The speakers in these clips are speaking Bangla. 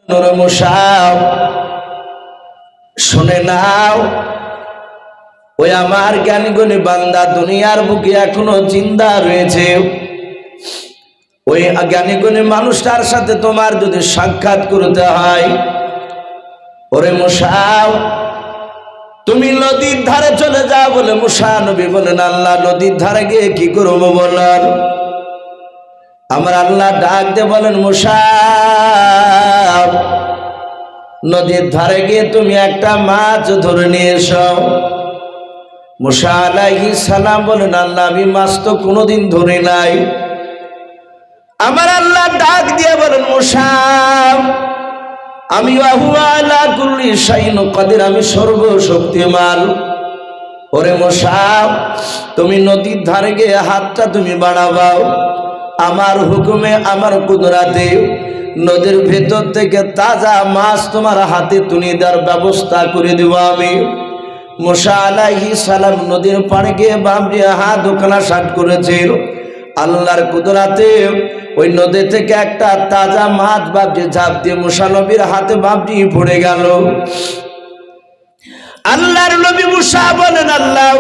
মুসাব শুনে নাও, ওই আমার জ্ঞানী গুণী বান্দা দুনিয়ার বুকে এখনো জিন্দা রয়েছে। ওই জ্ঞানী গুণী মানুষটার সাথে তোমার যদি সাক্ষাৎ করতে হয়, ওরে মুসাব তুমি নদীর ধারে চলে যাও বলে মুসা নবী বলেন, আল্লাহ নদীর ধারে গিয়ে কি করবো বলেন? আমার আল্লাহ ডাক দিয়ে বলেন, মুসা নদীর ধারে গিয়ে তুমি একটা মাছ ধরে নিয়ে এসো। মুসা আলাইহিস সালাম বলেন, আল্লাহ আমি মাছ তো কোনোদিন ধরি নাই। আমার আল্লাহ ডাক দিয়ে বলেন, মুসা আমি ওয়া আলা কুল্লি শাইইন কাদির, আমি সর্বশক্তিমান। ওরে মুসা তুমি নদীর ধারে গিয়ে হাতটা তুমি বাড়াবাও, আমার হুকুমে আমার কুদরাতে নদীর ভেতর থেকে তাজা মাছ তোমার হাতে তুলে দেওয়ার ব্যবস্থা করে দেব আমি। মুসা আলাইহিস সালাম নদীর পাড়ে গিয়ে বাবরি হাত ওখানা সাট করেছিল। আল্লাহর কুদরাতে ওই নদী থেকে একটা তাজা মাছ বাবজি ঝাঁপ দিয়ে মুসা নবীর হাতে বাবজি পড়ে গেল। আল্লাহর নবী মুসা বলেন, আল্লাহ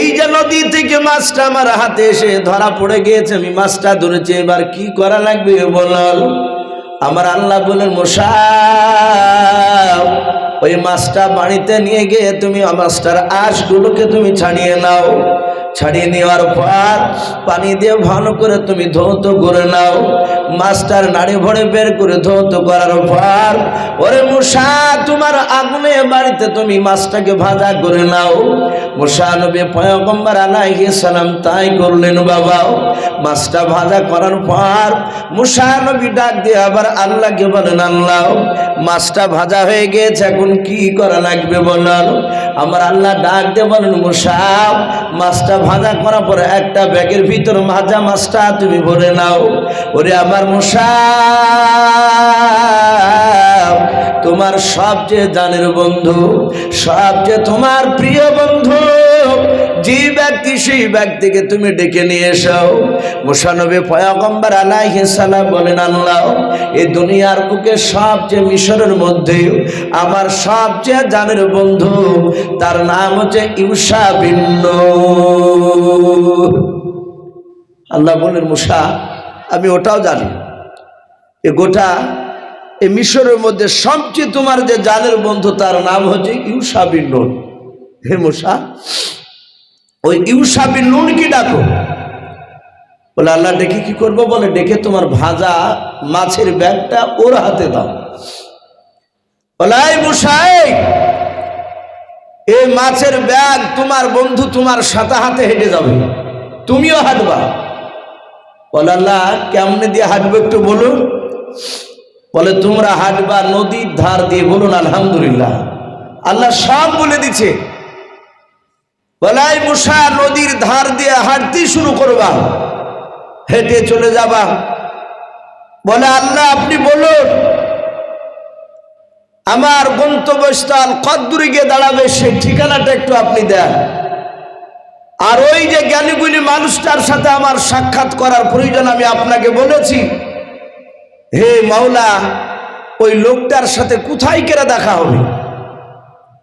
এই যে নদী থেকে মাছটা আমার হাতে এসে ধরা পড়ে গিয়েছে, আমি মাছটা ধরেছি, এবার কি করা লাগবে বলল। আমার আল্লাহ বলেন, মুসা ওই মাছটা বাড়িতে নিয়ে গিয়ে তুমি মাছটার আঁশগুলোকে তুমি ছাড়িয়ে নাও। ছাড়িয়ে নেওয়ার পর পানি দিয়ে ভালো করে তুমি ধৌত করে নাও। মাছটার নাড়ি ভরে বের করে ধৌত করার পর ওরে মুসা তোমার আগুনে বাড়িতে তুমি মাছটাকে ভাজা করে নাও। মুসা নবী পয়গম্বর আলাইহিস সালাম তাই করলেন। বাবা মাছটা ভাজা করার পর মুসা নবী ডাক দিয়ে আবার আল্লাহকে বলেন, আল্লাহ মাছটা ভাজা হয়ে গেছে, এখন কি করা লাগবে বলেন। আমার আল্লাহ ডাক দিয়ে বলেন, মুসা মাছটা ভাজা করার পরে একটা ব্যাগের ভিতর ভাজা মাছটা তুমি ভরে নাও। ওরে আমার মুসা তোমার সবচেয়ে জানের বন্ধু, সবচেয়ে তোমার প্রিয় বন্ধু যে ব্যক্তি, সেই ব্যক্তিকে তুমি ডেকে নিয়ে এসো। মুসা নবী পয়গম্বর আলাইহিস সালাম বলেন, আল্লাহ এই দুনিয়ার বুকে সবচেয়ে মিশরের মধ্যে আমার সবচেয়ে জানের বন্ধু, তার নাম হচ্ছে ইউশা বিন নূন। আল্লাহ বলেন, মুসা আমি ওটাও জানি, এ গোটা এই মিশরের মধ্যে সবচেয়ে তোমার যে জানের বন্ধু তার নাম হচ্ছে ইউশা বিন নূন। হে মুসা ওই ইউশা বিন নূন কি ডাকো। বলে আল্লাহ ডেকে কি করবো? বলে ডেকে তোমার ভাজা মাছের ব্যাগটা ওর হাতে দাও। বলে এই মুসা এই মাছের ব্যাগ তোমার বন্ধু তোমার সাথে হাতে হেঁটে যাবে, তুমিও হাঁটবা। বলে আল্লাহ কেমনে দিয়ে হাঁটবো একটু বলুন। বলে তোমরা হাঁটবা নদীর ধার দিয়ে। বলুন আলহামদুলিল্লাহ, আল্লাহ সব বলে দিচ্ছে। বলে মুসা নদীর ধার দিয়ে হাঁটতে শুরু করবা, হেঁটে চলে যাবা। বলে আল্লাহ আপনি বলুন আমার গন্তব্যস্থল কত দূরে গিয়ে দাঁড়াবে সেই ঠিকানাটা একটু আপনি দেন। আর ওই যে জ্ঞানীগুণী মানুষটার সাথে আমার সাক্ষাৎ করার প্রয়োজন আমি আপনাকে বলেছি, হে মাওলা ওই লোকটার সাথে কোথায় কেরা দেখা হবে?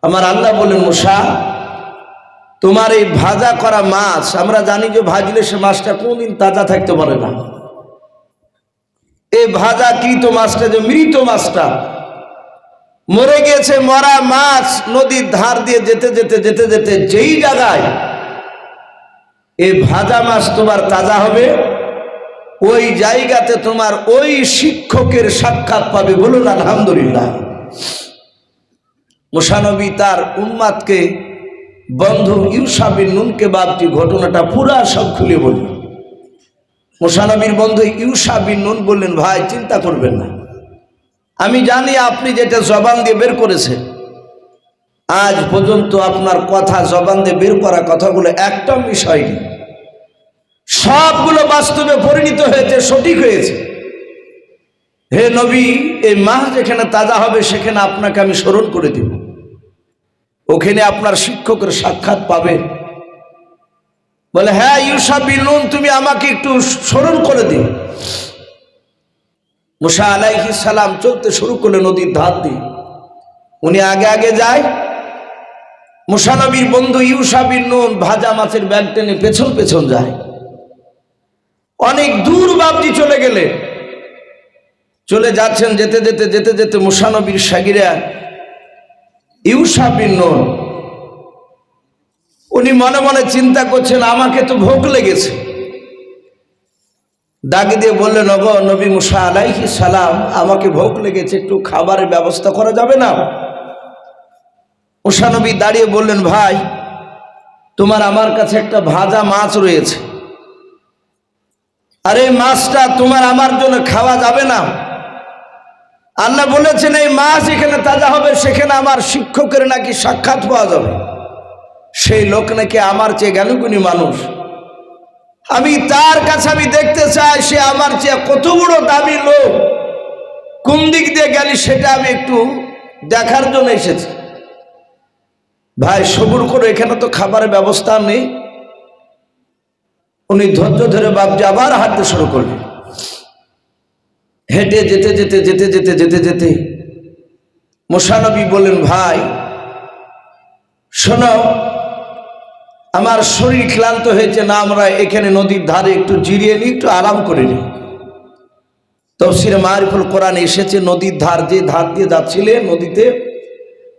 আমার আল্লাহ বলেন, মুসা তোমার এই ভাজা করা মাছ, আমরা জানি যে ভাজলে সে মাছটা কোনদিন তাজা থাকতে পারে না। এই ভাজা কৃত মাছটা, যে মৃত মাছটা মরে গেছে, মরা মাছ নদীর ধার দিয়ে যেতে যেতে যেতে যেতে যেই জায়গায় এই ভাজা মাছ তোমার তাজা হবে, ওই জায়গাতে তোমার ওই শিক্ষকের সাক্ষাৎ পাবে। বলুন আলহামদুলিল্লাহ। মুসা নবী তার উম্মাদকে বন্ধু ইউশা বিন নূনকে বাপটি ঘটনাটা পুরা সব খুলে বলল। মুসা নবীর বন্ধু ইউশা বিন নূন বললেন, ভাই চিন্তা করবেন না, আমি জানি আপনি যেটা জবান দিয়ে বের করেছেন, আজ পর্যন্ত আপনার কথা জবান দিয়ে বের করা কথাগুলো একটা মিস হয়নি, সবগুলো বাস্তবে পরিণত হয়েছে, সঠিক হয়েছে। হে নবী এই মাছ যেখানে তাজা হবে সেখানে আপনাকে আমি স্মরণ করে দিব, ওখানে আপনার শিক্ষকের সাক্ষাৎ পাবেন। বলে হ্যাঁ ইউশা বিন নূন তুমি আমাকে একটু স্মরণ করে দিও। মুসা আলাইহিস সালাম চলতে শুরু করলে নদীর ধার দিয়ে। উনি আগে আগে যায়, মুসা নবীর বন্ধু ইউশা বিন নুন ভাজা মাছের ব্যাগ টেনে পেছন পেছন যায়। অনেক দূর বাবজি চলে গেলে, চলে যাচ্ছেন, যেতে যেতে যেতে যেতে মুসা নবীর শাগিরা ইউশা বিন নুন উনি মনে মনে চিন্তা করছেন, আমাকে তো ভোগ লেগেছে। ডাকি দিয়ে বললেন, ওগো নবী মুসা আলাইহিস সালাম, আমাকে ভোগ লেগেছে, একটু খাবারের ব্যবস্থা করা যাবে না? মুসা নবী দাঁড়িয়ে বললেন, ভাই তোমার আমার কাছে একটা ভাজা মাছ রয়েছে, আর এই মাছটা তোমার আমার জন্য খাওয়া যাবে না? আল্লাহ বলেছেন এই মাছ এখানে তাজা হবে, সেখানে আমার শিক্ষকের নাকি সাক্ষাৎ পাওয়া যাবে। সেই লোক নাকি আমার চেয়ে জ্ঞানীগুণী মানুষ, আমি তার কাছে আমি দেখতে চাই সে আমার চেয়ে কত বড় দামি লোক, কোন দিক দিয়ে গেলি সেটা আমি একটু দেখার জন্য এসেছি। ভাই সবুর করে, এখানে তো খাবারের ব্যবস্থা নেই। উনি ধৈর্য ধরে বাপজি আবার হাঁটতে শুরু করলেন। হেঁটে যেতে যেতে যেতে যেতে যেতে যেতে মুসা নবী বললেন, ভাই শোনো, আমার শরীর ক্লান্ত হয়েছে, না আমরা এখানে নদীর ধারে একটু জিরিয়ে নিই, একটু আরাম করে নিই। তাফসীরে মারিফুল কোরআন এসেছে, নদীর ধার, যে ধার দিয়ে যাচ্ছিলেন নদীতে,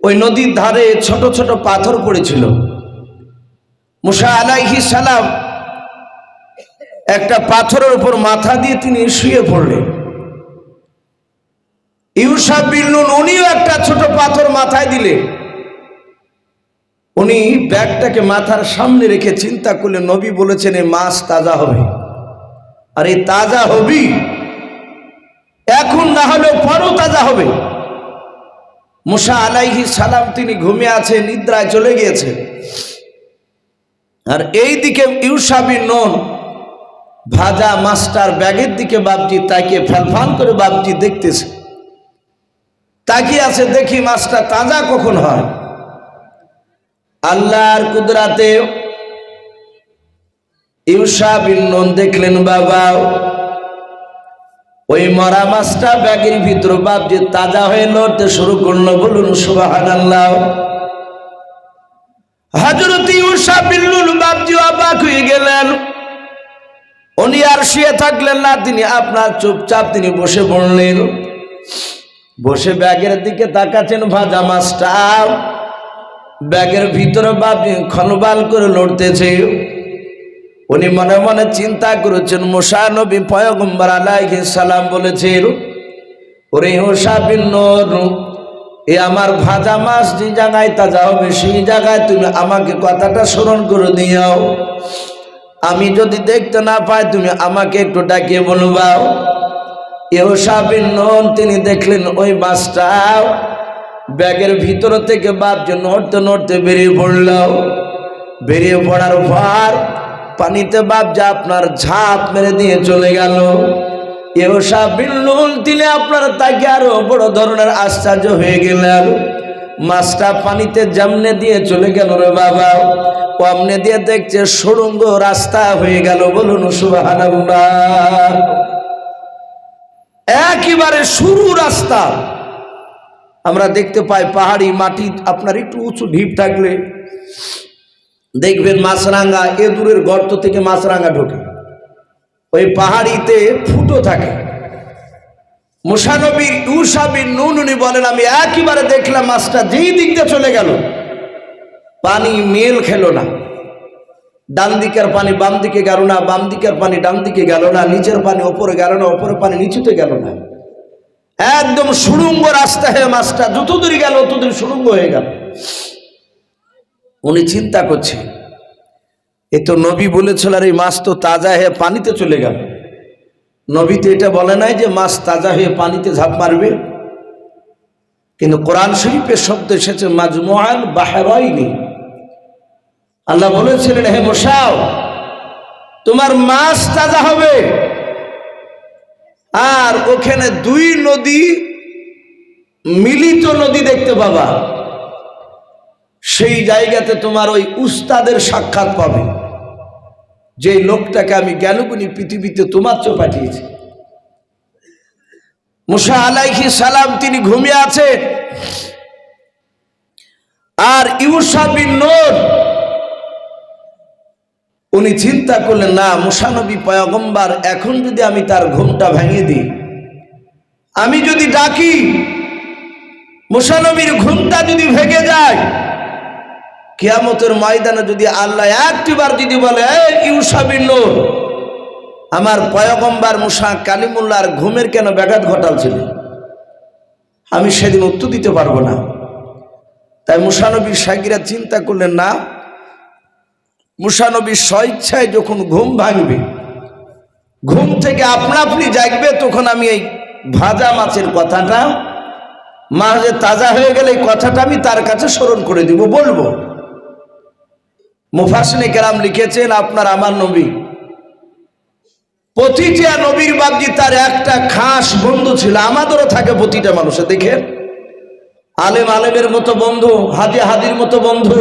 ওই নদীর ধারে ছোট ছোট পাথর পড়েছিল। মুসা আলাইহিস সালাম একটা পাথরের উপর মাথা দিয়ে তিনি শুয়ে পড়লেন। ইউশা বিন নুন উনিও একটা ছোট পাথর মাথায় দিলেন। উনি ব্যাগটাকে মাথার সামনে রেখে চিন্তা করলেন, নবী বলেছেন এই মাছ তাজা হবে, আর এই তাজা হবি এখন, না হলেও পরও তাজা হবে। মুসা আলাইহিস সালাম তিনি ঘুমিয়ে আছে, নিদ্রায় চলে গিয়েছে। আর এই দিকে ইউশা বিন নুন ভাজা মাছটার ব্যাগের দিকে বাপজি তাকিয়ে ফ্যালফাল করে বাপজি দেখতেছে, তাকিয়ে আছে, দেখি মাছটা তাজা কখন হয়। আল্লাহর কুদরাতে ইউশা বিন নুন দেখলেন, বাবা ওই মরা মাছটা ব্যাগের ভিতর বাপজি তাজা হয়ে লড়তে শুরু করলো। বলুন সুবহানাল্লাহ। হযরত ইউশা বিন নুন বাপজি অবাক হয়ে গেলেন। উনি আর শুয়ে থাকলেন না, তিনি আপনার চুপচাপ তিনি বসে পড়লেন। বসে ব্যাগের দিকে তাকাচ্ছেন, ভাজা মাছটা ব্যাগের ভিতরে বাপজি খনবাল করে লড়তেছে। উনি মনে মনে চিন্তা করেছেন, মুসা নবী পয়গম্বর আলাইহিস সালাম বলেছেন, ওরে ইউশা বিন নুন, এ আমার ভাজা মাছ যে জায়গায় তাজা হবে সেই জায়গায় তুমি আমাকে কথাটা স্মরণ করে দিও। আমি যদি দেখতে না পাই তুমি আমাকে একটু ডাকিয়ে বলবা। ইউশা বিন নুন তিনি দেখলেন ওই মাছটা ব্যাগের ভিতর থেকে বাপজি নড়তে নড়তে বেরিয়ে পড়ল। বেরিয়ে পড়ার পর পানিতে বাপজি আপনার ঝাঁপ মেরে দিয়ে চলে গেল। ইউশা বিন নুন তিনি আপনার তাকে আরো বড় ধরনের আশ্চর্য হয়ে গেলেন। মাছটা পানিতে জামনে দিয়ে চলে গেল রে বাবা, অমনে দিয়ে দেখছে সুড়ঙ্গ রাস্তা হয়ে গেল। বলুন সুবহানাল্লাহ। একেবারে সরু রাস্তা। আমরা দেখতে পাই পাহাড়ি মাটি, আপনার একটু উঁচু ঢিপ থাকলে দেখবেন মাছরাঙা, এ দূরের গর্ত থেকে মাছরাঙা ঢোকে, ওই পাহাড়িতে ফুটো থাকে। মুসা নবীর ইউশা বিন নুন উনি বলেন, আমি একেবারে দেখলাম মাছটা যেই দিক দিয়ে চলে গেল, পানি মেল খেলো না। ডান দিকের পানি বাম দিকে গেল না, বাম দিকের পানি ডান দিকে গেল না, নিচের পানি ওপরে গেল না, ওপরে পানি নিচুতে গেল না। একদম সুড়ঙ্গ রাস্তা হয়ে মাছটা যত দূর গেল তত দূর সুড়ঙ্গ হয়ে গেল। উনি চিন্তা করছে, এ তো নবী বলেছিল আর এই মাছ তো তাজা হয়ে পানিতে চলে গেল। নবী তো এটা বলে নাই যে মাছ তাজা হয়ে পানিতে ঝাঁপ মারবে। কিন্তু কোরআন শরীফের শব্দ এসেছে মাজমুআল বাহরাইনি। আল্লাহ বলেছিলেন, হে মুসা তোমার মাছ তাজা হবে, আর ওখানে দুই নদী মিলিত নদী দেখতে পাবা। সেই জায়গাতে তোমার ওই উস্তাদের সাক্ষাৎ পাবে, যে লোকটাকে আমি জ্ঞানগুণী পৃথিবীতে তোমার চেয়ে পাঠিয়েছি। মুসা আলাইহিস সালাম তিনি ঘুমিয়ে আছেন, আর ইউশা বিন নূন উনি চিন্তা করলেন, না মুসা নবী পয়গম্বর, এখন যদি আমি তার ঘুমটা ভেঙে দিই, আমি যদি ডাকি, মুসা নবীর ঘুমটা যদি ভেঙে যায়, কিয়ামতের ময়দানে যদি আল্লাহ একটিবার যদি বলে, এই ইউশা বিন নূন, আমার পয়গম্বর মুসা কালিমুল্লাহর ঘুমের কেন ব্যাঘাত ঘটালছিল, আমি সেদিন উত্তর দিতে পারবো না। তাই মুসা নবীর সাগীরা চিন্তা করলেন, না, মুসা নবী স্বইচ্ছায় যখন ঘুম ভাঙবে, ঘুম থেকে আপনা আপনি জাগবে, তখন আমি এই ভাজা মাছের কথাটা, মাঝে তাজা হয়ে গেলে এই কথাটা আমি তার কাছে স্মরণ করে দিব, বলবো। মুফাসসিরিনে কেরাম লিখেছেন, আপনার আমার নবী, প্রতিটা নবীর বাপজি তার একটা খাস বন্ধু ছিল, আমাদেরও থাকে প্রতিটা মানুষের। দেখেন, আলেম আলেমের মতো বন্ধু, হাজি হাজির মতো বন্ধু,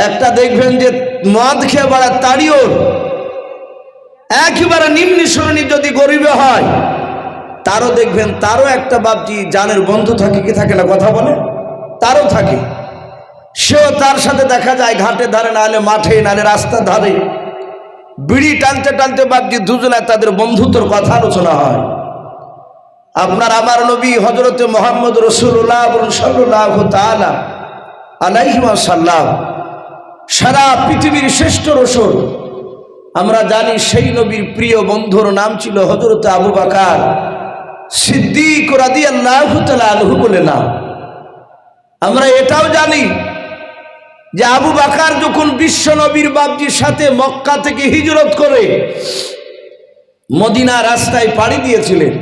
একটা দেখবেন যে মদ খেয়ে বেড়া তাড়িও, একেবারে নিম্ন শ্রেণী যদি গরিবে হয়, তারও দেখবেন তারও একটা বাপজি জানের বন্ধু থাকে, কি থাকে না, কথা বলে, তারও থাকে। সেও তার সাথে দেখা যায় ঘাটের ধারে, নাহলে মাঠে, নাহলে রাস্তার ধারে বিড়ি টানতে টানতে বাপজি দুজনে তাদের বন্ধুত্বর কথা আলোচনা হয়। আপনার আমার নবী হযরতে মুহাম্মদ রাসূলুল্লাহ সাল্লাল্লাহু তাআলা আলাইহি ওয়াসাল্লাম সারা পৃথিবীর শ্রেষ্ঠ রাসূল। আমরা জানি সেই নবীর প্রিয় বন্ধুর নাম ছিল হযরতে আবু বকর সিদ্দিক রাদিয়াল্লাহু তাআলা আনহু বলে নাম। আমরা এটাও জানি যে আবু বকর যখন বিশ্ব নবীর বাপজির সাথে মক্কা থেকে হিজরত করে মদিনা রাস্তায় পাড়ি দিয়েছিলেন,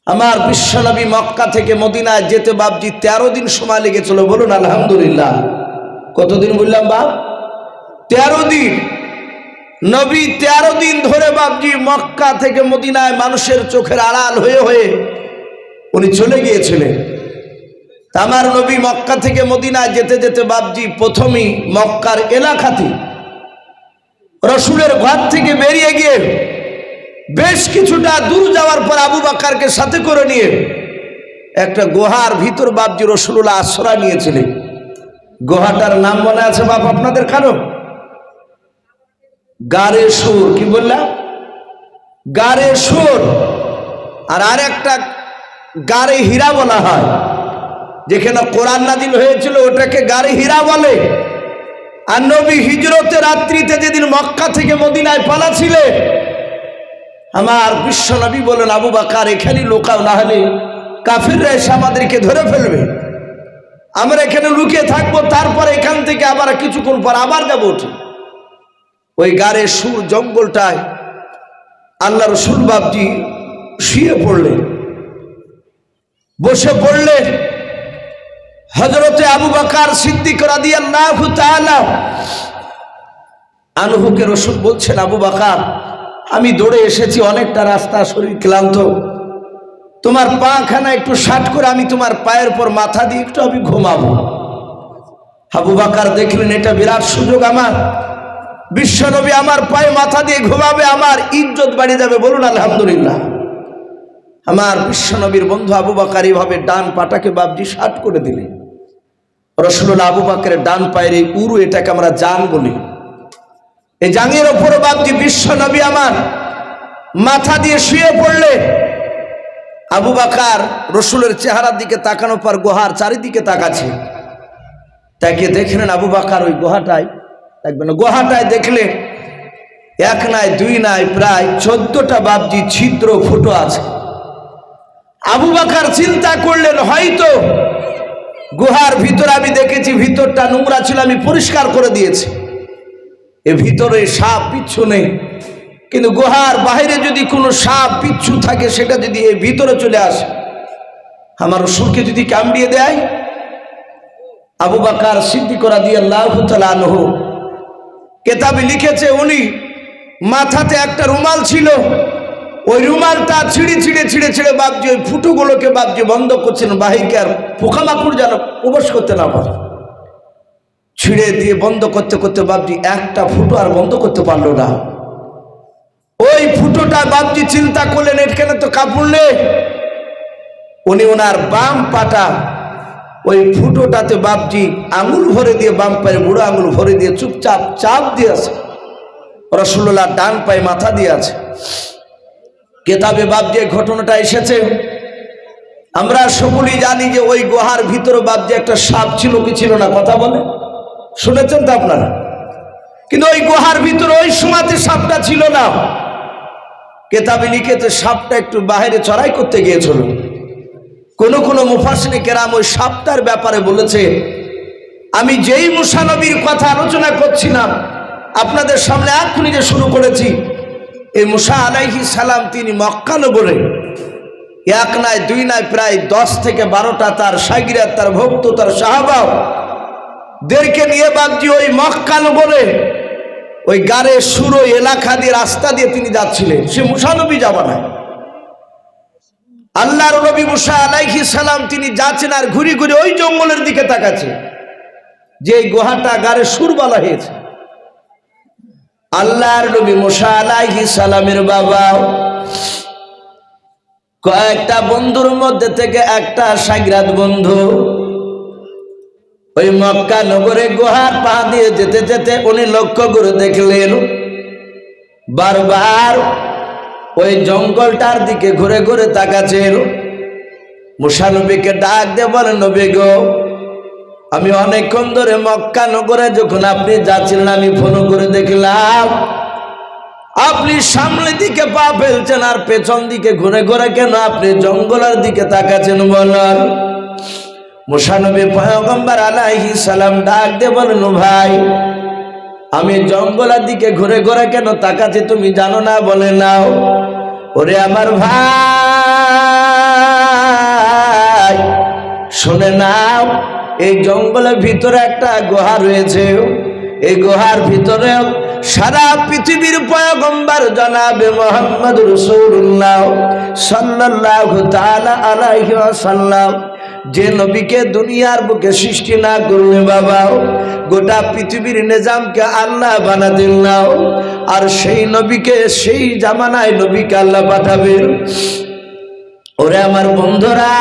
আমার বিশ্ব নবী মক্কা থেকে মদিনায় যেতে বাপজি 13 দিন সময় লেগেছিল। বলুন আলহামদুলিল্লাহ। কতদিন বললাম বাপ? 13 দিন। নবী 13 দিন ধরে বাপজি মক্কা থেকে মদিনায় মানুষের চোখের আড়াল হয়ে হয়ে উনি চলে গিয়েছিলেন। আমার নবী মক্কা থেকে মদিনায় যেতে যেতে বাপজি প্রথমেই মক্কার এলাকাতে রসুলের ঘর থেকে বেরিয়ে গিয়ে বেশ কিছুটা দূর যাওয়ার পর আবু বকরকে সাথে করে নিয়ে একটা গুহার ভিতর বাপজি রাসূলুল্লাহ আশ্রয় নিয়েছিলেন। গুহাটার নাম মনে আছে বাপ আপনাদের কারো? গারে সুর। কি বললাম? গারে সুর। আর আরেকটা গারে হীরা বলা হয়, যেখানে কোরআন নাজিল হয়েছিল ওটাকে গারে হীরা বলে। আর নবী হিজরতের রাত্রিতে যেদিন মক্কা থেকে মদিনায় পালাছিলেন, আমার বিশ্ব নবী বলেন, আবু বকর এখানে লুকাও, না হলে কাফিররা এসে আমাদেরকে ধরে ফেলবে, আমরা এখানে লুকিয়ে থাকবো, তারপরে এখান থেকে আবার কিছুক্ষণ পর আবার যাবো উঠে। ওই গারে সুর জঙ্গলটায় আল্লাহ রসুল বাপজি শুয়ে পড়লেন, বসে পড়লেন। হযরতে আবু বকর সিদ্দিক রাদিয়াল্লাহু তাআলা আনহুকে রাসূল বলছেন, আবু বকর আমি দৌড়ে এসেছি, অনেকটা রাস্তা, শরীর ক্লান্ত, তোমার পাখানা একটু শাট করে আমি তোমার পায়ের পর মাথা দিয়ে একটু আমি ঘুমাবো। আবু বকর দেখলেন এটা বিরাট সুযোগ, আমার বিশ্বনবী আমার পায়ে মাথা দিয়ে ঘুমাবে, আমার ইজ্জত বাড়ি যাবে। বলুন আলহামদুলিল্লাহ। আমার বিশ্বনবীর বন্ধু আবু বকর এইভাবে ডান পাটাকে বাপজি শাট করে দিলেন। রাসূলুল্লাহ আবু বকরের ডান পায়ের এই উরু, এটাকে আমরা জান বলি, এই জাঙের ওপরে বাপজি বিশ্বনবী আমার মাথা দিয়ে শুয়ে পড়লে আবু বকর রাসূলের চেহারার দিকে তাকানোর পর গুহার চারিদিকে তাকাচ্ছে। তাকে দেখলেন আবু বকর ওই গুহাটায়, দেখবেন গুহাটায় দেখলে এক নাই দুই নাই প্রায় 14টা বাপজি ছিদ্র ফুটো আছে। আবু বকর চিন্তা করলেন, হয়তো গুহার ভিতরে আমি দেখেছি ভিতরটা নোংরা ছিল, আমি পরিষ্কার করে দিয়েছি, এ ভিতরে সাপ বিচ্ছু নেই, কিন্তু গুহার বাইরে যদি কোনো সাপ বিচ্ছু থাকে সেটা যদি এই ভিতরে চলে আসে, আমার রাসূলকে যদি কামড়িয়ে দেয়। আবু বকর সিদ্দিক রাদিয়াল্লাহু তাআলা আনহু কেতাবে লিখেছে, উনি মাথাতে একটা রুমাল ছিল, ওই রুমালটা ছিঁড়ে ছিঁড়ে ছিঁড়ে ছিঁড়ে বাপজি ওই ফুটোগুলোকে বাপজি বন্ধ করছেন, বাহিরকে আর পোকামাকড় যেন প্রবেশ করতে না পারে। ছিঁড়ে দিয়ে বন্ধ করতে করতে বাপজি একটা ফুটো আর বন্ধ করতে পারলো না। ওই ফুটোটা বাপজি চিন্তা করলেন এখানে তো কাপড় নেই। উনি ওনার বাম পাটা ওই ফুটোটাতে বাপজি আঙুল ভরে দিয়ে, বাম পায়ে বুড়ো আঙুল ভরে দিয়ে চুপচাপ চাপ দিয়েছে। রাসূলুল্লাহ ডান পায়ে মাথা দিয়ে আছে। কেতাবে বাপজি ঘটনাটা এসেছে। আমরা সকলেই জানি যে ওই গুহার ভিতরে বাপজি একটা সাপ ছিল কি ছিল না, কথা বলে শুনেছেন তো আপনারা। কিন্তু ওই গুহার ভিতরে ওই সময়তে সাপটা ছিল না। কেতাবে লিখেছে সাপটা একটু বাইরে চড়াই করতে গিয়েছিল। কোন মুফাসসিরে কেরাম ওই সাপটার ব্যাপারে বলেছে, আমি যেই মুসা নবীর কথা আলোচনা করছিলাম আপনাদের সামনে এখনই যে শুরু করেছি, এই মুসা আলাইহিস সালাম তিনি মক্কা নগরে এক নয় দুই নয় প্রায় 10 থেকে 12টা তার শাগিরাত, তার ভক্ত, তার সাহাবা দেরকে নিয়ে বাপজি ওই মক্কা নগরে ওই গারে সুরো এলাকা দিয়ে রাস্তা দিয়ে তিনি যাচ্ছিলেন। সে মুসা নবী জামানায় আল্লাহর নবী মুসা আলাইহিস সালাম তিনি যাচ্ছেন আর ঘুরে ঘুরে ওই জঙ্গলের দিকে তাকাচ্ছে যে গুহাটা গারে সুর বলা হয়েছে। আল্লাহর নবী মুসা আলাইহিস সালামের বাবা কয়েকটা বন্ধুর মধ্যে থেকে একটা শাগিরাত বন্ধু ওই মক্কা নগরে গুহার পা দিয়ে যেতে যেতে উনি লক্ষ্য করে দেখলেন বারবার ওই জঙ্গলটার দিকে ঘুরে ঘুরে তাকাচ্ছেন। মুসা নবীকে ডাক দিয়ে বলেন, নবী গো, আমি অনেকক্ষণ ধরে মক্কা নগরে যখন আপনি যাচ্ছিলেন আমি ফোন করে দেখলাম আপনি সামনের দিকে পা ফেলছেন আর পেছন দিকে ঘুরে ঘুরে কেন আপনি জঙ্গলের দিকে তাকাচ্ছেন বলেন। মুসা নবী পয়গম্বর আলাইহিস সালাম ডাক দিয়ে বলেন, ভাই আমি জঙ্গলের দিকে ঘুরে ঘুরে কেন তাকাচ্ছি তুমি জানো না? বলে নাও। ওরে আমার ভাই শুনে নাও, এই জঙ্গলের ভিতরে একটা গুহা রয়েছে। এই গুহার ভিতরে সারা পৃথিবীর পয়গম্বর জনাবে মুহাম্মদ রাসূলুল্লাহ সাল্লাল্লাহু তাআলা আলাইহি ওয়াসাল্লাম যে নবীকে দুনিয়ার বুকে সৃষ্টি না করলে বাবা গোটা পৃথিবীর নিজামকে আল্লাহ বানাতেন না, আর সেই নবীকে সেই জামানায় নবীকে আল্লাহ পাঠাবেন। ওরে আমার বন্ধুরা,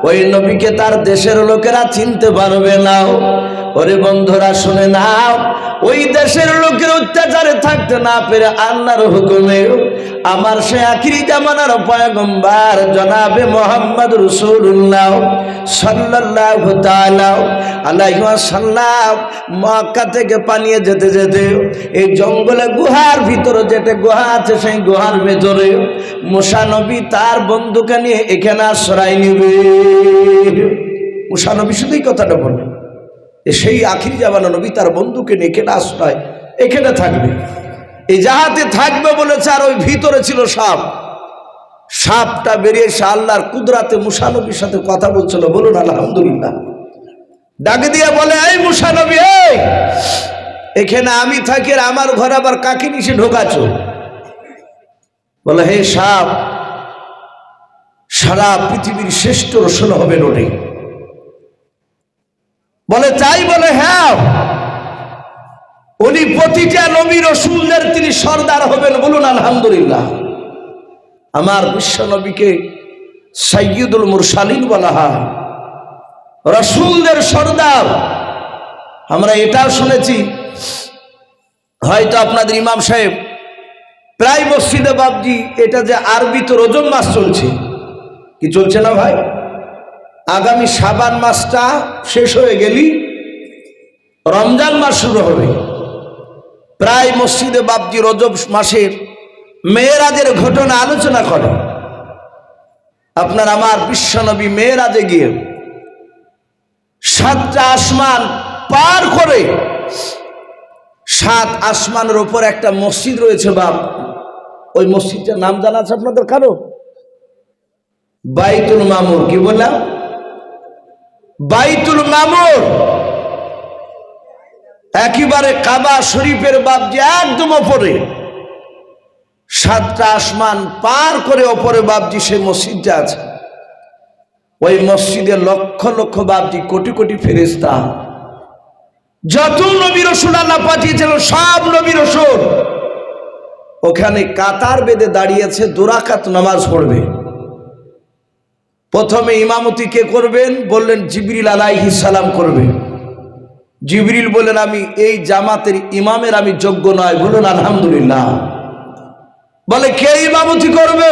ওই নবীকে তার দেশের লোকেরা চিনতে পারবে না। ওরে বন্ধুরা শুনে নাও, ওই দেশের লোকের অত্যাচারে থাকতে না পেরে আল্লাহর হুকুমে আমার সে আখিরি জামানার পয়গম্বর জনাবে মুহাম্মদ রাসূলুল্লাহ সাল্লাল্লাহু তাআলা আলাইহি ওয়াসাল্লাম মক্কা থেকে পালিয়ে যেতে যেতে এই জঙ্গলে গুহার ভিতরে যেটা গুহা আছে সেই গুহার ভিতরে মুসা নবী তার বন্ধুকে নিয়ে এখানে আশ্রয় নেবে। মুসা নবী শুধুই কথাটা বললেন, সেই আখিরি জামানা নবী তার বন্ধুকে নিয়ে এখানে আশ্রয় এখানে থাকবে, এই জাহাতে থাকবে বলেছে। আর ওই ভিতরে ছিল সাপ। সাপটা বেরিয়ে এসে আল্লাহর কুদরাতে মুসা নবীর সাথে কথা বলছিল। বলুন আলহামদুলিল্লাহ। ডাকে দিয়ে বলে, এই মুসা নবী, এখানে আমি থাকি আর আমার ঘরে আবার কাকে নিচে ঢোকাচ্ছ? বলে, হে সাপ, সারা পৃথিবীর শ্রেষ্ঠ রসুল হবেন উনি। বলে তাই? বলে হ্যাঁ, উনি প্রতিটা নবী রসুলদের তিনি সর্দার হবেন। বলুন আলহামদুলিল্লাহ। আমার বিশ্ব নবীকে সাইয়্যিদুল মুরসালিন বলা হয়, রসুলদের সর্দার। আমরা এটাও শুনেছি, হয়তো আপনাদের ইমাম সাহেব প্রায় মসজিদে বাবজি এটা যে আরবিতে রজব মাস চলছে, কি চলছে না ভাই? আগামী শাবান মাসটা শেষ হয়ে গেলি রমজান মাস শুরু হবে। প্রায় মসজিদে বাবজি রজব মাসের মেয়েরাজের ঘটনা আলোচনা করে। আপনার আমার বিশ্বনবী মেয়েরাজে গিয়ে 7টা আসমান পার করে 7 আসমানের উপর একটা মসজিদ রয়েছে বাপ। ওই মসজিদটার নাম জানা আছে আপনাদের কারো? বাইতুল মামুর। কি বললাম? বাইতুল মামুর। একেবারে কাবা শরীফের বাপজি একদম ওপরে, 7টা আসমান পার করে ওপরে বাপজি সেই মসজিদটা আছে। ওই মসজিদে লক্ষ লক্ষ বাপজি, কোটি কোটি ফেরেশতা যত নবী রাসূল আল্লাহ পাঠিয়েছেন সব নবী রাসূল ওখানে কাতার বেঁধে দাঁড়িয়েছে, 2 রাকাত নামাজ পড়বে। প্রথমে ইমামতি কে করবেন? বললেন জিবরিল আলাইহিস সালাম করবে। জিবরিল বলেন আমি এই জামাতের ইমামের আমি যোগ্য নয়। বলুন আলহামদুলিল্লাহ। বলে কে ইমামতি করবে?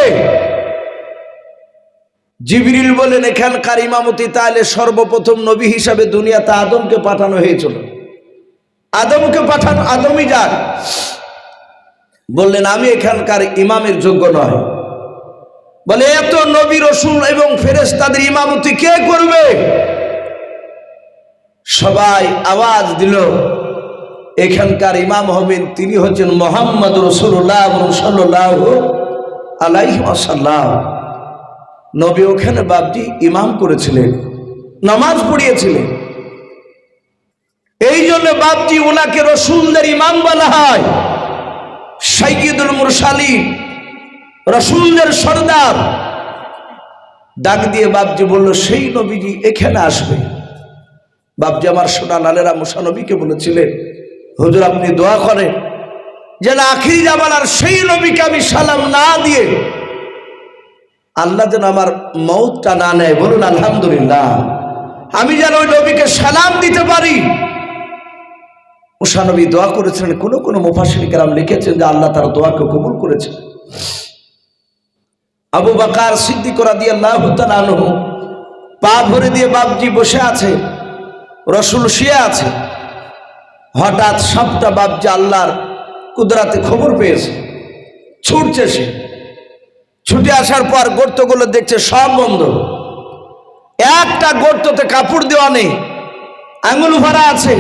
জিবরিল বলেন এখানকার ইমামতি তাহলে সর্বপ্রথম নবী হিসাবে দুনিয়াতে আদমকে পাঠানো হয়েছিল, আদমকে পাঠানো, আদমই যাক। বললেন আমি এখানকার ইমামের যোগ্য নয়। বলে এত নবী রাসূল এবং ফেরেশতাদের ইমামতি কে করবে? সবাই আওয়াজ দিল এখানকার ইমাম হবেন তিনি হচ্ছেন মুহাম্মদ রাসূলুল্লাহ সাল্লাল্লাহু আলাইহি ওয়াসাল্লাম। নবী ওখানে বাপজি ইমাম করেছিলেন, নামাজ পড়িয়েছিলেন। এই জন্য বাপজি ওনাকে রাসূলদের ইমাম বলা হয়, সাইয়্যিদুল মুরসালিন, রাসূলদের সরদার। ডাক দিয়ে বাপজি বলল সেই নবীজি এখানে আসবে। বাপজি আমার সোনা লালেরা মুসা নবীকে বলেছিলেন হুজুর আপনি দোয়া করেন যেন আখিরি জামানার সেই নবীকে আমি সালাম না দিয়ে আল্লাহ যেন আমার মওতটা না নেয়। বলুন আলহামদুলিল্লাহ। আমি যেন ওই নবীকে সালাম দিতে পারি। মুসা নবী দোয়া করেছিলেন। কোনো কোনো মুফাসসির কেরাম লিখেছেন যে আল্লাহ তার দোয়াকে কবুল করেছেন। আবু বকর সিদ্দিক রাদিয়াল্লাহু তাআলা আনহু পা ভরে দিয়ে বাপজি বসে আছে, রাসূল শুয়ে আছে। হঠাৎ সাপটা বাপজি আল্লাহর কুদরতে খবর পেয়েছে, ছুটছে। সে ছুটে আসার পর গর্তগুলো দেখছে সব বন্ধ, একটা গর্ততে কাপড় দেওয়া নেই, আঙুল ভরা আছে।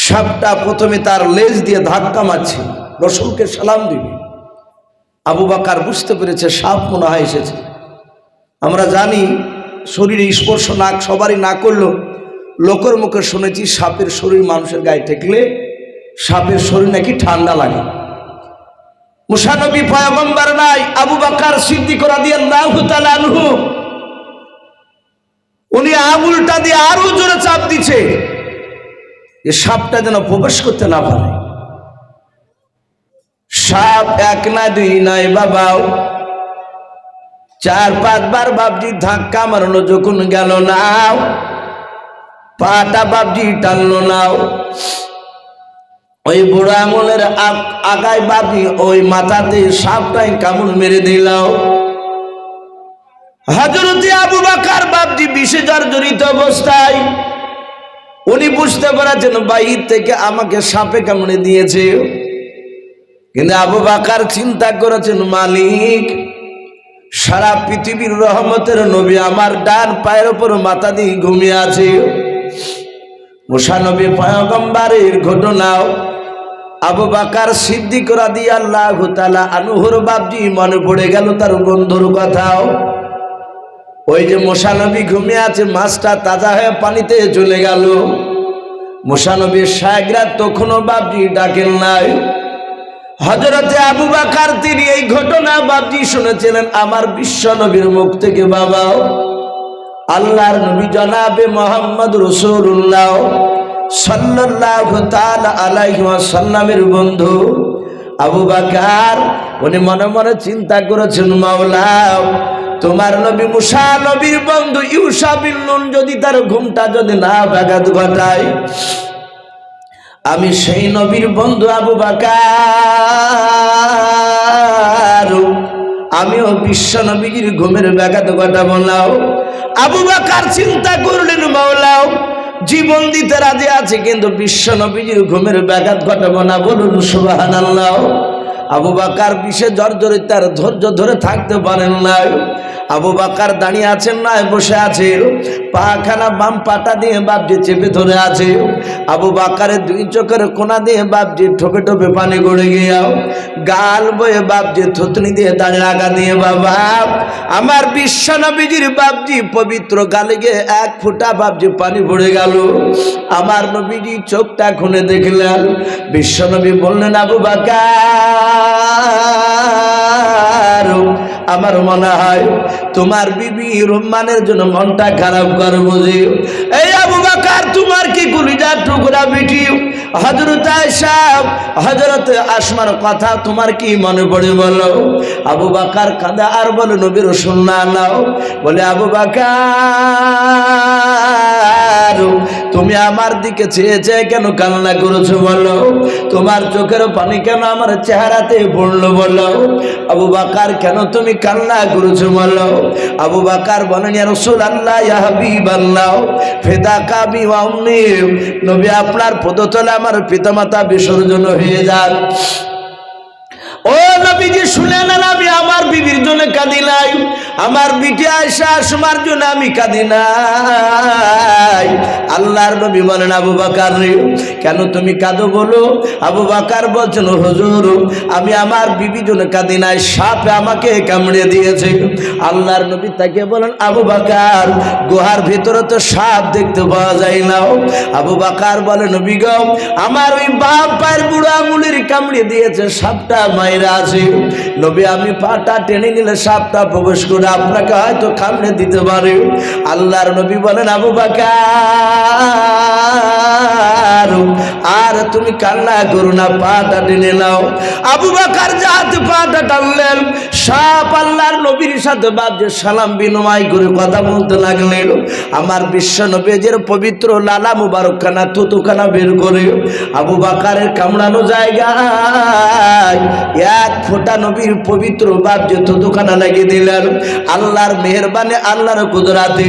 সাপটা প্রথমে তার লেজ দিয়ে ধাক্কা মারছে, রাসূলকে সালাম দিবে। আবু বকর বুঝতে পেরেছে সাপ মনে হয় এসেছে। আমরা জানি শরীরে স্পর্শ নাক সবারই না করলেও লোকের মুখে শুনেছি সাপের শরীর মানুষের গায়ে ঠেকলে সাপের শরীর নাকি ঠান্ডা লাগে। মুসা নবী পয়গম্বর নাই, আবু বকর সিদ্দিক রাদিয়াল্লাহু তাআলা আনহু উনি আঙুলটা দিয়ে আরো জোরে চাপ দিচ্ছে যে সাপটা যেন প্রবেশ করতে না পারে। সাপ এক না দুই নয় বাবাও 4-5 বার বাপজি ধাক্কা মারলো, যখন গেল না পাটা বাপজি টানলো না। ওই বুড়ো আঙুলের আগায় বাপজি ওই মাথাতে সাপটাই কামড় মেরে দিল। হযরত আবু বকর বাপজি বিষে জর্জরিত অবস্থায়, উনি বুঝতে পারছেন বাইর থেকে আমাকে সাপে কামড়ে দিয়েছে। কিন্তু আবু বকর চিন্তা করেছেন মালিক সারা পৃথিবীর রহমতের নবী আমার ডান পায়ের উপর মাথা দিয়ে ঘুমিয়ে আছে। মুসা নবী পয়গম্বরের ঘটনাও আবু বকর সিদ্দিক রাদিয়াল্লাহু তাআলা আনহুর বাপজি মনে পড়ে গেল তার বন্ধুর কথাও। ওই যে মুসা নবী ঘুমিয়ে আছে, মাছটা তাজা হয়ে পানিতে চলে গেল। মুসা নবীর শায়গরা তখনও বাপজি ডাকেন নাই। হযরতে আবু বকর তিনি এই ঘটনা বাপজি শুনেছিলেন আমার বিশ্ব নবীর মুখ থেকে। বাবাও আল্লাহর নবী জনাবে মুহাম্মদ রাসূলুল্লাহ সাল্লাল্লাহু তাআলা আলাইহি ওয়াসাল্লামের বন্ধু আবু বকর উনি মনে মনে চিন্তা করেছেন মাওলা তোমার নবী মুসা নবীর বন্ধু ইউশা বিন নুন যদি তার ঘুমটা যদি না ব্যাঘাত ঘটায়, আমি সেই নবীর বন্ধু আবু বকর আমিও বিশ্ব নবীর ঘুমের ব্যাঘাত ঘটাবো না। আবু বকর চিন্তা করলেন মাওলা জীবন দিতে রাজি আছে কিন্তু বিশ্ব নবীর ঘুমের ব্যাঘাত ঘটাবো না। বলুন সুবহানাল্লাহ। আবু বকর বিষে জর্জরিত, তার ধৈর্য ধরে থাকতে পারেন না। আবু বকর দাঁড়িয়ে আছেন না বসে আছে, পাখানা বাম পাটা দিয়ে বাপজি চেপে ধরে আছে। আবু বকরের 2 চোখের কোনা দিয়ে বাপজি ঠোপে ঠোপে পানি গড়ে গিয়াও গাল বয়ে বাপজি থুতনি দিয়ে দাঁড়িয়ে আগা দিয়ে বাবা আমার বিশ্ব নবীজির বাপজি পবিত্র গালে গিয়ে 1 ফোঁটা বাপজি পানি পড়ে গেল। আমার নবীজি চোখটা খুলে দেখলেন, বিশ্ব নবী বললেন আবু বকর আমার মনে হয় তোমার বিবি রুম্মানের জন্য মনটা খারাপ করে বুঝি। এই আবু বকর তোমার কি কলিজার টুকরা বেটি হযরত আয়েশা হযরত আসমার কথা তোমার কি মনে পড়ে বলো? আবু বকর কাঁদে আর বলে নবীর সুন্নাহ নাও। বলে আবু বকর তুমি আমার দিকে চেয়ে চেয়ে কেন কান্না করেছো বলো? তোমার চোখের পানি কেন আমার চেহারাতে পড়লো বলো? আবু বকর কেন তুমি কান্না করেছো বলো? আবু বকর বলেন ইয়া রাসূলুল্লাহ ইয়া হাবিবাল্লাহ ফিদাকা বি ওয়া উম্মি, নবী আপনার পদতলে আমার পিতামাতা বিসর্জন হয়ে যান। ও নবীজি শুনেন না, আমি আমার বিবির জন্য কাঁদি নাই, আমার বিটি আয়েশা আসমার জন্য আমি কাঁদি নাই। আল্লাহর নবী বলেন আবু বকর কেন তুমি কাঁদো বলো? আবু বকর বলছেন হুজুর আমি আমার বিবির জন্য কাঁদি নাই, সাপে আমাকে কামড়ে দিয়েছে। আল্লাহর নবী তাকে বলেন আবু বকর গুহার ভিতরে তো সাপ দেখতে পাওয়া যায় না। আবু বকর বলে নবী গো আমার ওই বাপ পায়ের বুড়ো আঙুলের কামড়ে দিয়েছে, সাপটা মাইরা আছে। নবী আমি পাটা টেনে নিলে সাপটা প্রবেশ করে আপনাকে হয়তো কামড়ে দিতে পারে। আল্লাহর নবী বলেন আবু বকর আর তুমি কান্না করো না, পাটা টেনে নাও। আবু বকর যাতে পাটা টানলেন, সাপ আল্লাহর নবীর সাথে বাজে সালাম বিনিময় করে কথা বলতে লাগলেন। আমার বিশ্ব নবীর পবিত্র লালা মুবারকখানা থুতুখানা বের করে আবু বকরের কামড়ানো জায়গায় এক ফোঁটা নবীর পবিত্র বাজে থুতুখানা লাগিয়ে দিলেন। আল্লাহর মেহেরবানি আল্লাহর কুদরাতে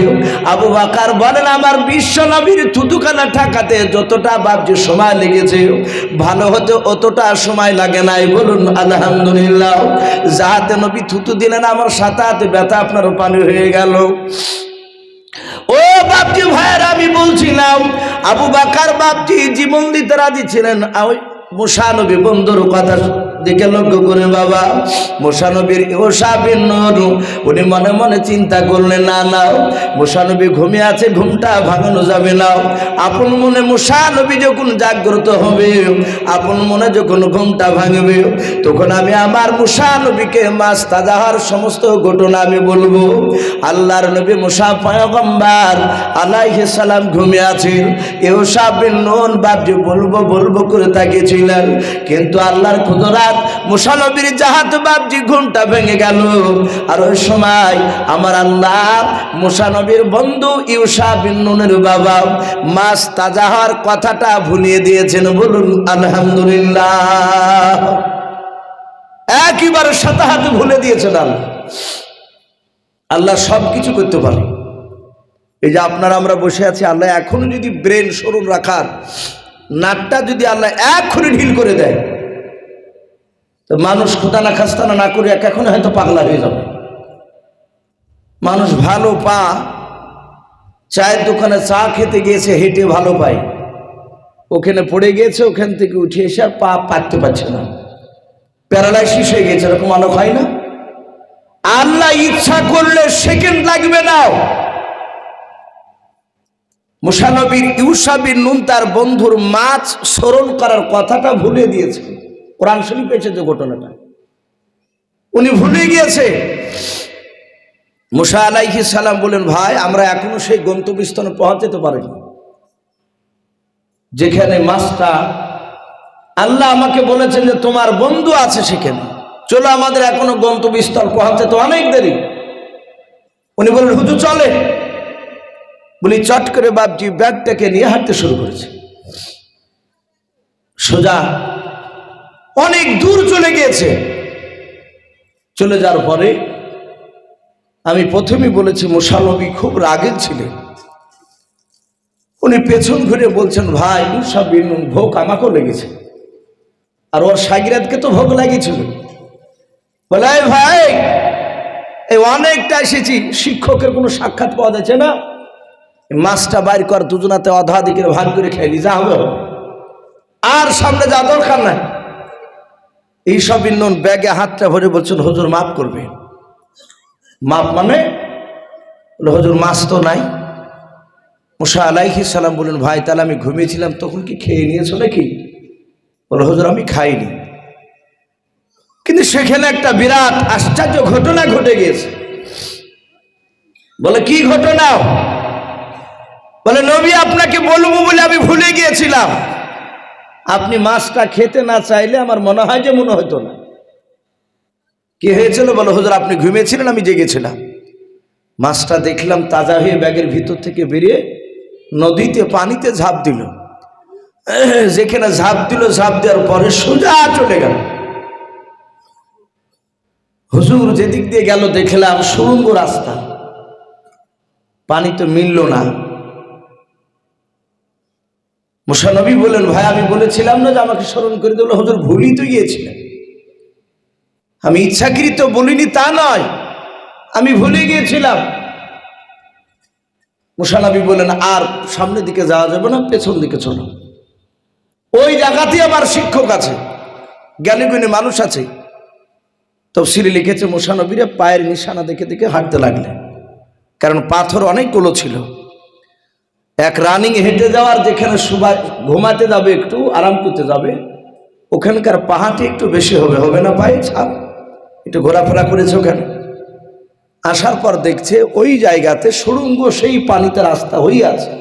আবু বকর বলেন আমার বিশ্ব নবীর থুতুখানা ঠাকাতে যতটা বাজে সময় লেগেছে ভালো হতে অতটা সময় লাগে নাই। বলুন আলহামদুলিল্লাহ। যাহাতে নবী থুতু দিলেন আমার সাথে হাতে ব্যথা আপনারও পানি হয়ে গেল। ও বাপজি ভাইয়ের আমি বলছিলাম আবু বকর বাপজি জীবন দিতে রাজি ছিলেন। মুসা নবী বন্ধুর কথা দিকে লক্ষ্য করে বাবা মুসা নবীর ইউসা বিন নূন উনি মনে মনে চিন্তা করলেন না না মুসা নবী ঘুমিয়ে আছে, ঘুমটা ভাঙানো যাবে না। আপন মনে মুসা নবী যখন জাগ্রত হবে, আপন মনে যখন ঘুমটা ভাঙবে, তখন আমি আমার মুসা নবীকে মাছ তাজা হওয়ার সমস্ত ঘটনা আমি বলবো। আল্লাহর নবী মুসা পয়গম্বর আলাইহিস সালাম ঘুমিয়ে আছেন, ইউসা বিন নূন বাপজি বলবো বলবো করে তাকিয়েছিলেন, কিন্তু আল্লাহর কুদরত মুসা নবীর জাহাত বাপজি ঘুমটা ভেঙে গেল। আর ওই সময় আমার আল্লাহ মুসা নবীর বন্ধু ইউসা বিন নূনের বাবা মাছ তাজা হওয়ার কথাটা ভুলিয়ে দিয়েছেন। বলুন আলহামদুলিল্লাহ। একেবারে সাথে হাতে ভুলে দিয়েছেন আল্লাহ। আল্লাহ সব কিছু করতে পারে। এই যে আপনারা আমরা বসে আছি, আল্লাহ এখনো যদি ব্রেন স্মরণ রাখার নাকটা যদি আল্লাহ এখনই ঢিল করে দেয় তো মানুষ খোদানা খাস্তানা না করে এখন হয়তো পাগলা হয়ে যাবে। মানুষ ভালো পা চায়ের দোকানে চা খেতে গিয়েছে, হেঁটে ভালো পায়, ওখানে পড়ে গিয়েছে, ওখান থেকে উঠে এসে আর পা পাততে পারছে না, প্যারালাইসিস হয়ে গেছে। এরকম অনেক হয় না? আল্লাহ ইচ্ছা করলে সেকেন্ড লাগবে না। মুসা নবীর ইউসা বিন নূন তার বন্ধুর মাছ স্মরণ করার কথাটা ভুলে দিয়েছে। কোরআন শরীফ পেয়েছে যে ঘটনাটা উনি ভুলে গিয়েছে। মুসা আলাইহিস সালাম বলেন ভাই আমরা এখনো সেই গন্তব্যস্থানে পৌঁছাতে পারিনি যেখানে মাছটা আল্লাহ আমাকে বলেছেন যে তোমার বন্ধু আছে সেখানে, চলো আমাদের এখনো গন্তব্যস্থল পৌঁছাতে অনেক দেরি। উনি বললেন হুজুর চলে। বলি চট করে বাপজি ব্যাগটাকে নিয়ে হাঁটতে শুরু করেছে, সোজা অনেক দূর চলে গিয়েছে। চলে যাওয়ার পরে আমি প্রথমেই বলেছি মুসা নবী খুব রাগের ছিলেন। উনি পেছন ঘুরে বলছেন ভাই মুসা বিন নূন ভোগ আমাকেও লেগেছে, আর ওর শাগিরাতকে তো ভোগ লাগিয়েছিল। বলে ভাই এই অনেকটা এসেছি, শিক্ষকের কোনো সাক্ষাৎ পাওয়া যাচ্ছে না, মাছটা বাইর কর, দুজনাতে অধাধিকের ভাগ করে খেলি, যা হবে আর সামনে যা দরকার নাই। এইসব বিন নূন ব্যাগে হাতটা ভরে বলছেন হুজুর মাফ করবে। মাপ মানে হুজুর মাছ তো নাই। মুসা আলাইহিস সালাম বলেন ভাই তাহলে আমি ঘুমিয়েছিলাম তখন কি খেয়ে নিয়েছো নাকি? বলে হুজুর আমি খাইনি। কিন্তু সেখানে একটা বিরাট আশ্চর্য ঘটনা ঘটে গিয়েছে। বলে কি ঘটনা? বলে নবী আপনাকে বলবো বলে আমি ভুলে গিয়েছিলাম, আপনি মাছটা খেতে না চাইলে আমার মনে হয় যে মনে হতো না। কি হয়েছিল? বলে হুজুর আপনি ঘুমিয়েছিলেন, আমি জেগেছিলাম, মাছটা দেখলাম তাজা হয়ে ব্যাগের ভিতর থেকে বেরিয়ে নদীতে পানিতে ঝাঁপ দিল। যেখানে ঝাঁপ দিল, ঝাঁপ দেওয়ার পরে সোজা চলে গেল। হুজুর যেদিক দিয়ে গেল দেখলাম সুড়ঙ্গ রাস্তা, পানি তো মিলল না। মুসা নবী বললেন ভাই আমি বলেছিলাম না যে আমাকে স্মরণ করে দিল? হুজুর ভুলই তো গিয়েছিলেন, আমি ইচ্ছাকৃত বলিনি তা নয়, আমি ভুলে গিয়েছিলাম। মুসা নবী বললেন আর সামনের দিকে যাওয়া যাবে না, পেছন দিকে চলো, ওই জায়গাতেই আমার শিক্ষক আছে, জ্ঞানীগুণী মানুষ আছে। তাফসীরে লিখেছে মুসা নবীর পায়ের নিশানা দেখে দেখে হাঁটতে লাগলেন, কারণ পাথর অনেকগুলো ছিল। এক রানিং হেঁটে যাওয়ার, যেখানে সুবাই ঘুমাতে যাবে, একটু আরাম করতে যাবে, ওখানকার পাহাড়টি একটু বেশি হবে, হবে না পায়ে ছাপ, একটু ঘোরাফেরা করেছে ওখানে। আসার পর দেখছে ওই জায়গাতে সুড়ঙ্গ, সেই পানিতে রাস্তা হয়ে আছে।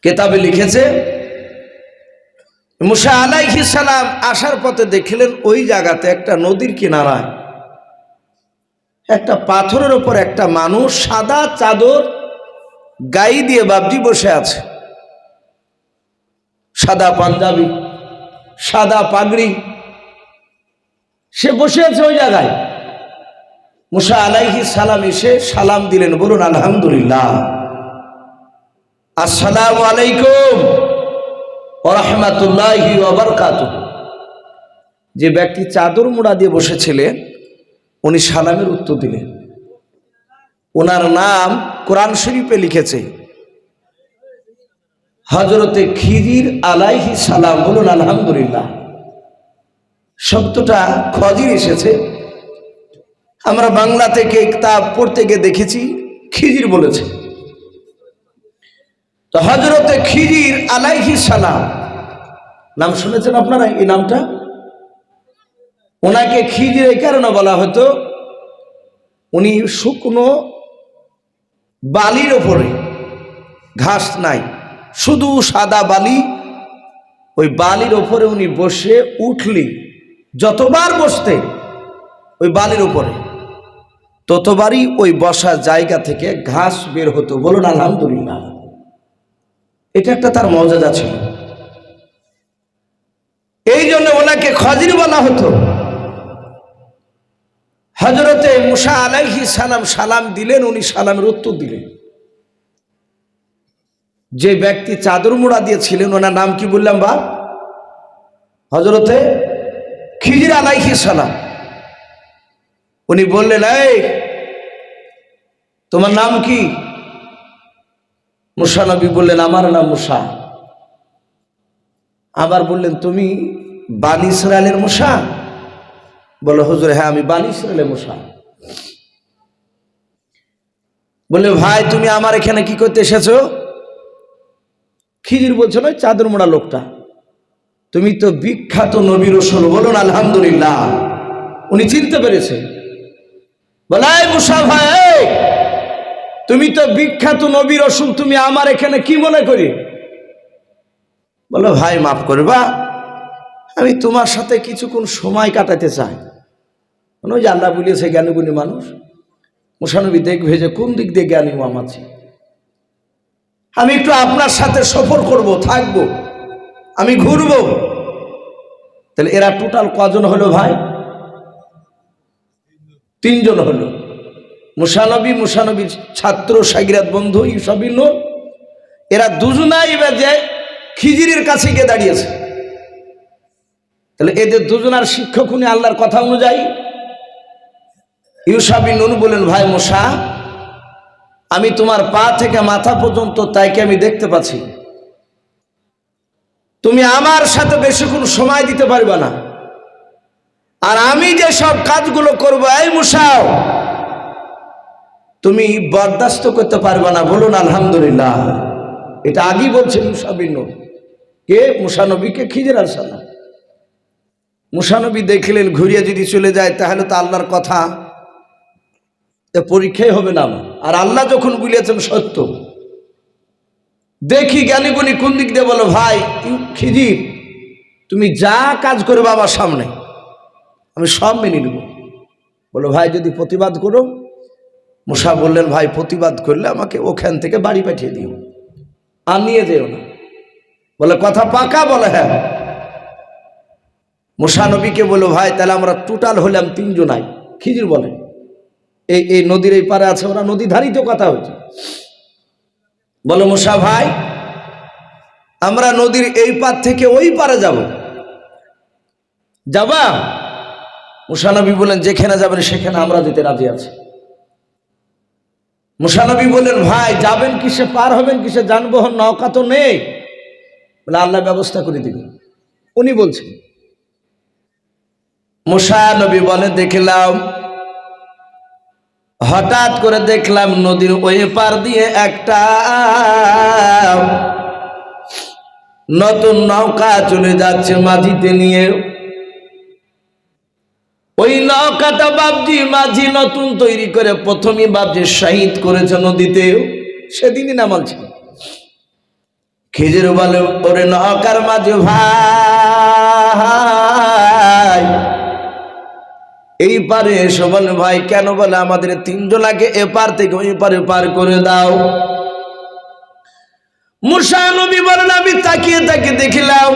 কেতাবে লিখেছে মুসা আলাইহিস সালাম আসার পথে দেখলেন ওই জায়গাতে একটা নদীর কিনারায় একটা পাথরের উপর একটা মানুষ সাদা চাদর গায়ে দিয়ে বাবজি বসে আছে, সাদা পাঞ্জাবি, সাদা পাগড়ি, সে বসে আছে ওই জায়গায়। মুসা আলাইহিস সালাম এসে সালাম দিলেন, বলুন আলহামদুলিল্লাহ, আসসালামু আলাইকুম ওয়া রাহমাতুল্লাহি ওয়া বারাকাতুহু। যে ব্যক্তি চাদর মোড়া দিয়ে বসেছিলেন উনি সালামের উত্তর দিলেন। ওনার নাম কোরআন শরীফে লিখেছে হযরতে খিজির আলাইহিস সালাম, বলুন আলহামদুলিল্লাহ। শব্দটা খজির এসেছে, আমরা বাংলা থেকে কিতাব পড়তে গিয়ে দেখেছি খিজির বলেছে। তো হযরতে খিজির আলাইহিস সালাম নাম শুনেছেন আপনারা? এই নামটা, ওনাকে খিজির এই কারণে বলা হতো, উনি শুকনো বালির ওপরে, ঘাস নাই, শুধু সাদা বালি, ওই বালির ওপরে উনি বসে উঠলি, যতবার বসতে ওই বালির ওপরে ততবারই ওই বসার জায়গা থেকে ঘাস বের হতো, বলুন আলহামদুলিল্লাহ। এটা একটা তার মর্যাদা ছিল, এই জন্য ওনাকে খজির বলা হতো। হযরতে মুসা আলাইহিস সালাম সালাম দিলেন, উনি সালামের উত্তর দিলেন। যে ব্যক্তি চাদর মোড়া দিয়েছিলেন ওনার নাম কি বললাম? বা হযরতে খিজির আলাইহিস সালাম। উনি বললেন এই তোমার নাম কি? মুসা নবী বললেন আমার নাম মুসা। আবার বললেন তুমি বানি ইসরায়েলের মুসা? বলে হুজুর হ্যাঁ আমি বানি ইসরায়েলের মুসা। বলে ভাই তুমি আমার এখানে কি করতে এসেছো? খিজির বলছে না চাদর মোড়া লোকটা, তুমি তো বিখ্যাত নবী রাসূল, বলুন আলহামদুলিল্লাহ। উনি চিনতে পেরেছে, বলে এই মুসা ভাই তুমি তো বিখ্যাত নবী রাসূল, তুমি আমার এখানে কি মনে করি? বলো ভাই মাফ করবা, আমি তোমার সাথে কিছুক্ষণ সময় কাটাতে চাই। ওই যে আল্লাহ বলিয়েছে জ্ঞানীগুণী মানুষ, মুসা নবী দেখবে যে কোন দিক দিয়ে জ্ঞানী মাম আছে, আমি একটু আপনার সাথে সফর করব, থাকবো, আমি ঘুরবো। তাহলে এরা টোটাল কজন হলো ভাই? তিনজন হলো। মুসা নবী, মুসা নবীর ছাত্র শাগিরাত বন্ধু ইউসা বিন নূন, এরা দুজনাই এবার যে খিজিরের কাছে গিয়ে দাঁড়িয়েছে। তাহলে এদের দুজনার শিক্ষক উনি আল্লাহর কথা অনুযায়ী। ইউসা বিন নূন বলেন ভাই মুসা, আমি তোমার পা থেকে মাথা পর্যন্ত তাইকে আমি দেখতে পাচ্ছি, তুমি আমার সাথে বেশিক্ষণ সময় দিতে পারবে না, আর আমি যে সব কাজগুলো করবো এই মুসা তুমি বরদাস্ত করতে পারবে না, বলুন আলহামদুলিল্লাহ। এটা আগেই বলছেন ইউসা বিন নূন। কে? মুসা নবীকে খিজির আলাইহিস সালাম। মুসা নবী দেখলেন ঘুরিয়ে যদি চলে যায় তাহলে তো আল্লাহর কথা পরীক্ষাই হবে না। আর আল্লাহ যখন বলিয়েছেন সত্য, দেখি জ্ঞানীগুণী কোন দিক দিয়ে বলো, ভাই খিজির তুমি যা কাজ করবে আমার সামনে আমি সব মেনে নেব। বলো ভাই যদি প্রতিবাদ করো, মুসা বললেন ভাই প্রতিবাদ করলে আমাকে ওখান থেকে বাড়ি পাঠিয়ে দিও, আর নিয়ে যেও না। বলে কথা পাকা? বলে হ্যাঁ। মুসা নবীকে বলো ভাই তাহলে আমরা টোটাল হলাম 3 জনাই। খিজির বলে এই নদীর এই পারে আছে, ওরা নদী ধারিত কথা হচ্ছে। বলো মুসা ভাই আমরা নদীর এই পার থেকে ওই পারে যাব, যাবা? মুসা নবী বলেন যেখানে যাবেন সেখানে আমরা যেতে রাজি আছি। মুসা নবী বললেন ভাই যাবেন কিসে, পার হবেন কিসে, যানবাহন নৌকা তো নেই। বলে আল্লাহ ব্যবস্থা করে দিবেন। উনি বলছেন। মুসা নবী বলে দেখলাম, হঠাৎ করে দেখলাম নদীর ওই পার দিয়ে একটা নতুন নৌকা চলে যাচ্ছে মাঝিতে নিয়ে। ওই নৌকাটা বাবজি মাঝি নতুন তৈরি করে প্রথমে বাবজি শহীদ করেছে নদীতে, সেদিনই নামাল ছিল। খিজির বলে ওরে নৌকার মাঝি ভাই এই পারে এসো। বলে ভাই কেন? বলে আমাদের 3 জনাকে এপার থেকে ওই পারে পার করে দাও। মুসা নবী বলেন আমি তাকিয়ে তাকিয়ে দেখিলাম